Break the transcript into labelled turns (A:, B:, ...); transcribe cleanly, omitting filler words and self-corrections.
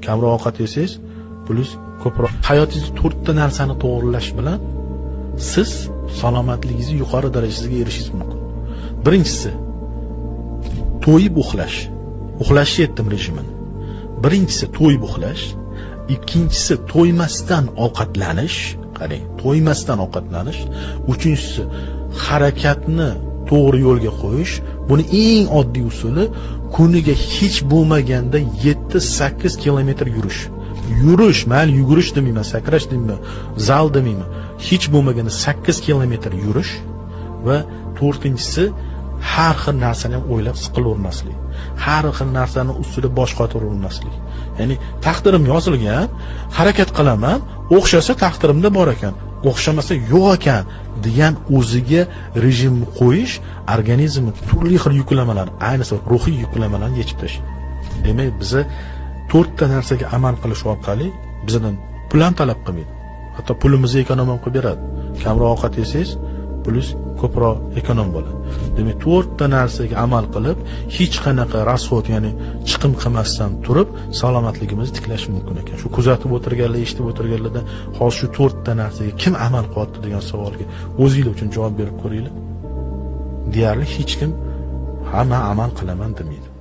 A: kamroq ovqat yesangiz, plus ko'proq hayotingizni 4 ta narsani to'g'rilash bilan siz salomatligingizni yuqori darajasiga erishishingiz mumkin. Birinchisi to'yib uxlash. Uxlashga yetdim rejimini. Birinchisi to'yib uxlash, ikkinchisi to'ymasdan ovqatlanish, qarang, to'ymasdan ovqatlanish, uchinchisi harakatni to'g'ri yo'lga qo'yish. Buni eng oddiy usuli kuniga hech bo'lmaganda 7-8 kilometr yurish. Yurish, mayli yugurish demayman, sakrash demayman, zal demayman. Hech bo'lmaganda 8 kilometr yurish va to'rtinchisi har xil narsani ham o'ylab siqilavermaslik. Har xil narsani ustida bosh qotiravermaslik. Ya'ni taqdirim yozilgan, harakat qilaman, o'xshasa taqdirimda bor ekan, o'xshamasa yo'q ekan degan o'ziga rejimni qo'yish organizmni turli xil yuklamalar, ayniqsa ruhiy yuklamalarni yechib tashlaydi. Demak, biza 4 ta narsaga amal qilish orqali bizdan pul ham talab qilmaydi. Hatto pulimizni ekonom qilib beradi. Kamroq ovqat yesangiz, plus ko'proq ekonom bo'ladi. Demak, 4 ta narsaga amal qilib, hech qanaqa rasxod, ya'ni chiqim qilmasdan turib, salomatligimizni tiklash mumkin ekan. Shu kuzatib o'tirganlar, eshitib o'tirganlardan hozir shu 4 ta narsaga kim amal qilyapti degan savolga o'zingizlar uchun javob berib ko'ringlar. Deyarli hech kim hamma amal qilaman demaydi.